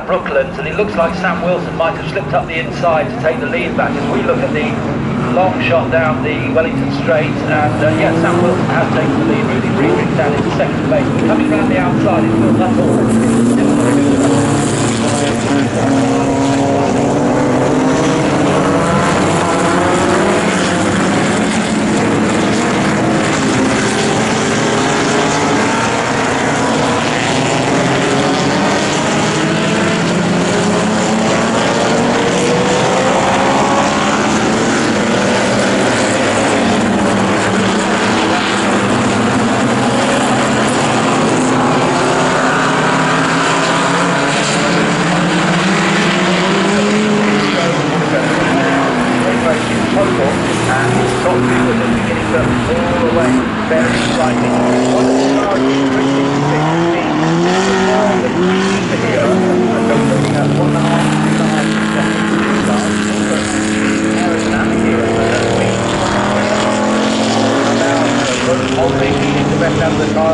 Brooklands, and it looks like Sam Wilson might have slipped up the inside to take the lead back as we look at the long shot down the Wellington Straight, and yeah, Sam Wilson has taken the lead. Rudy Friedrich down into second place, but coming round the outside is Will Nuttall.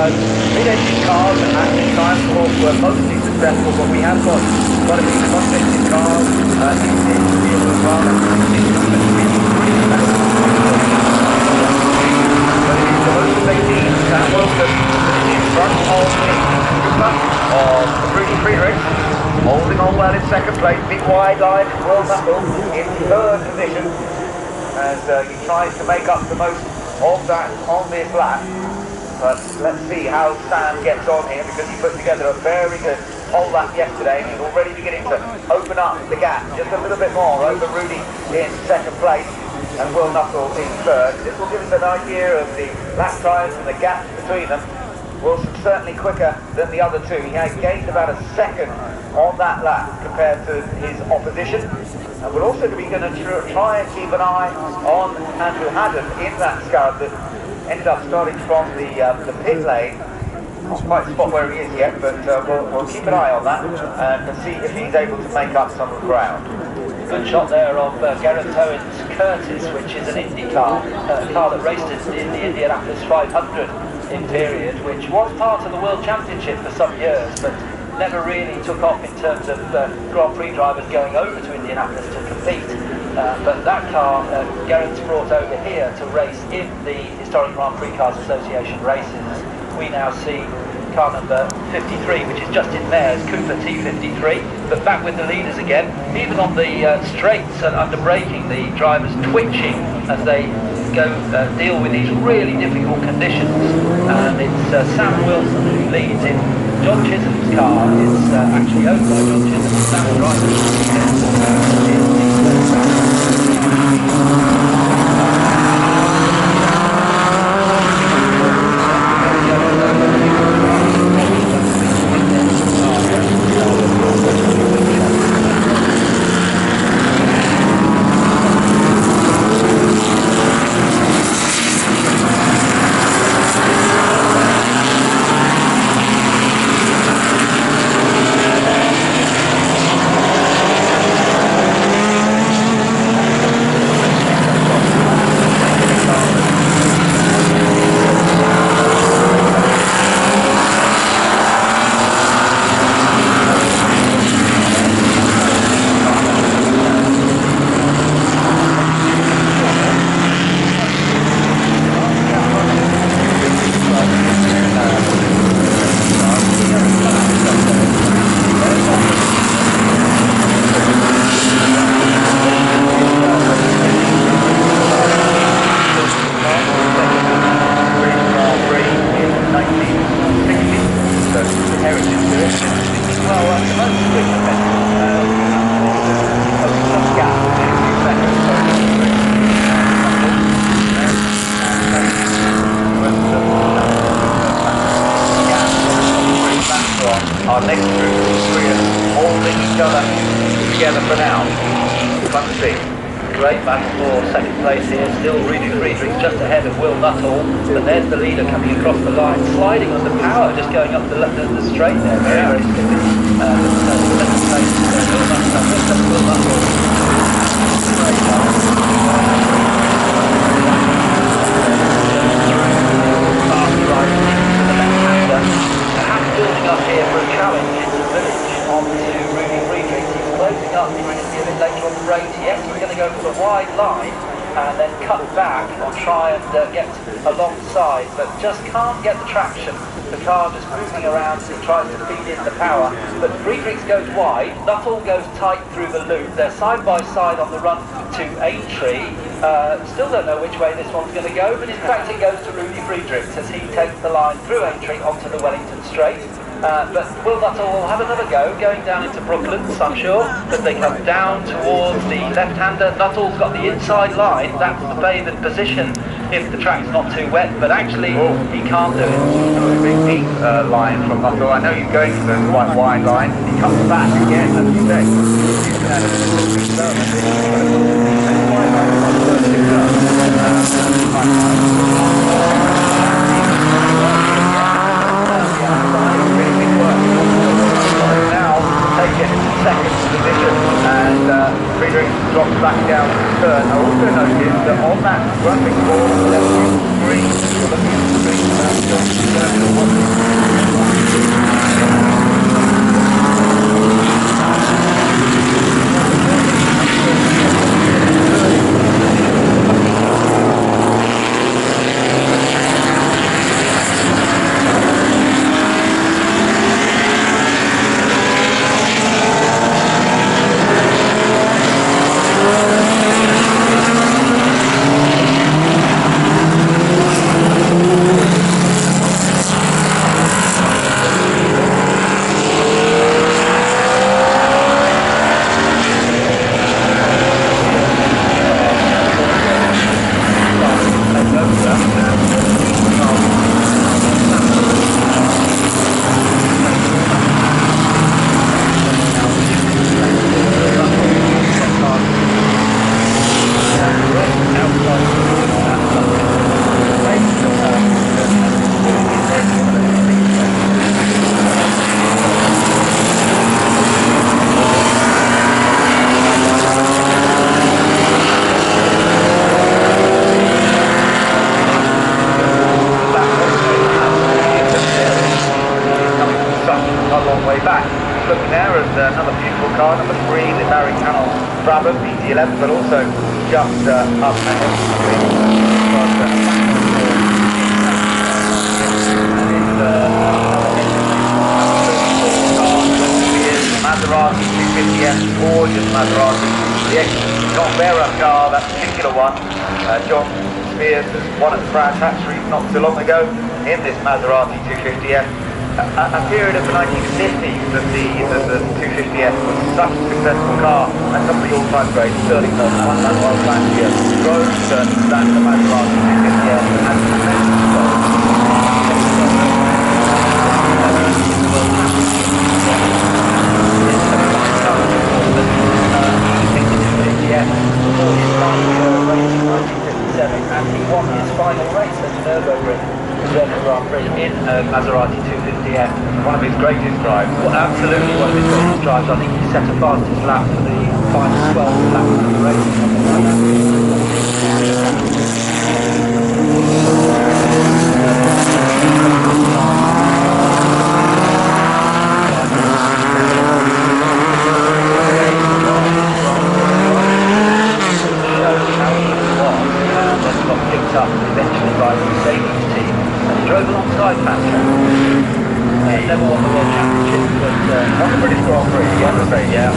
Mid-engine cars and active time were mostly successful, but we have got quite a few non-engine cars in the field as well. But it is the motivating Sam Wilson in front of Rudy Friedrich, holding on well in second place. Big wide line, Will Nuttall in third position as he tries to make up the most of that on this lap. But let's see how Sam gets on here, because he put together a very good whole lap yesterday and he's already beginning to open up the gap just a little bit more over Rudy in second place and Will Nuttall in third. This will give us an idea of the lap times and the gaps between them. Wilson certainly quicker than the other two. He has gained about a second on that lap compared to his opposition. And we're also going to try and keep an eye on Andrew Haddon in that Scarab that ended up starting from the pit lane. Not quite the spot where he is yet, but we'll keep an eye on that and see if he's able to make up some ground. Good shot there of Geraint Owen's Curtis, which is an Indy car, a car that raced in the Indianapolis 500 in period, which was part of the World Championship for some years, but never really took off in terms of Grand Prix drivers going over to Indianapolis to compete. But that car, Geraint's brought over here to race in the Historic Grand Prix Cars Association races. We now see car number 53, which is Justin Mayer's Cooper T53, but back with the leaders again. Even on the straights and under braking, the drivers twitching as they go deal with these really difficult conditions. And it's Sam Wilson who leads in. John Chisholm's car is actually owned by John Chisholm. Sam driving. Our next group is Prix, holding each other together for now. Fun to see. Great battle for second place here. Still Rudy Friedrich just ahead of Will Nuttall, but there's the leader coming across the line, sliding under power, just going up the straight there. Very, very skippy. Second place, Will Nuttall. Building up here for a challenge into the village onto Rudy opening up, he's going to be a bit later on the brakes. Yes, he's going to go for the wide line and then cut back or try and get alongside, but just can't get the traction. The car just moving around as he tries to feed in the power. But Prix goes wide, Nuttall goes tight through the loop. They're side by side on the run to Aintree. Still don't know which way this one's going to go, but in fact it goes to Rudy Friedrichs as he takes the line through Aintree onto the Wellington Straight. But Will Nuttall will have another go, going down into Brooklands, I'm sure, as they come down towards the left-hander. Nuttall's got the inside line, that's the favoured position if the track's not too wet, but actually he can't do it. A big deep line from Nuttall. I know he's going for those quite wide lines. He comes back again, as you say. Second position, and Friedrich drops back down to the third. I also noticed that on that running ball, there was three. Another beautiful car, number 3, the Barry Cannell Brabham BT11, but also just up ahead. Maserati 250S, gorgeous Maserati. The ex-Canberra car, that particular one, John Spears has won at France Hatchery not so long ago in this Maserati 250S. A period of the 1950s that the 250S was such a successful car, and some of the all-time greats, Sterling Moss won that one last year, drove that the Maserati 250S and and he won his final race at Nürburgring Grand Prix in Maserati 250S. One of his greatest drives. Well, absolutely one of his greatest drives. I think he set a fastest lap for the final 12 laps of the race. Up eventually by the Mercedes team, and he drove alongside Patrick. Never won the World Championship, but won the British Grand Prix, yeah.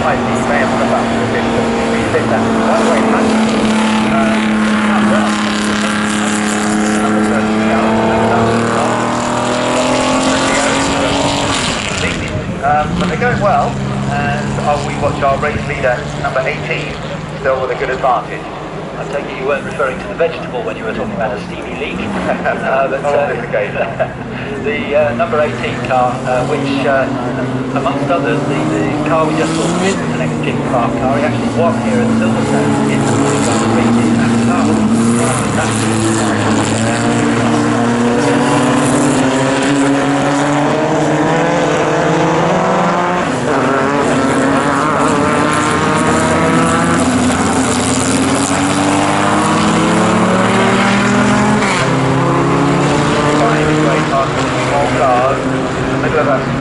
I think he may have come back to the pistol. He did that. By the way, it hasn't. Number 30 out. But they're going well, and we watch our race leader, number 18, still with a good advantage. I take it you weren't referring to the vegetable when you were talking about a steamy leak. The number 18 car, which amongst others, the car we just saw is the next Jig Park car. He actually won here at Silverstone in the Prix. That car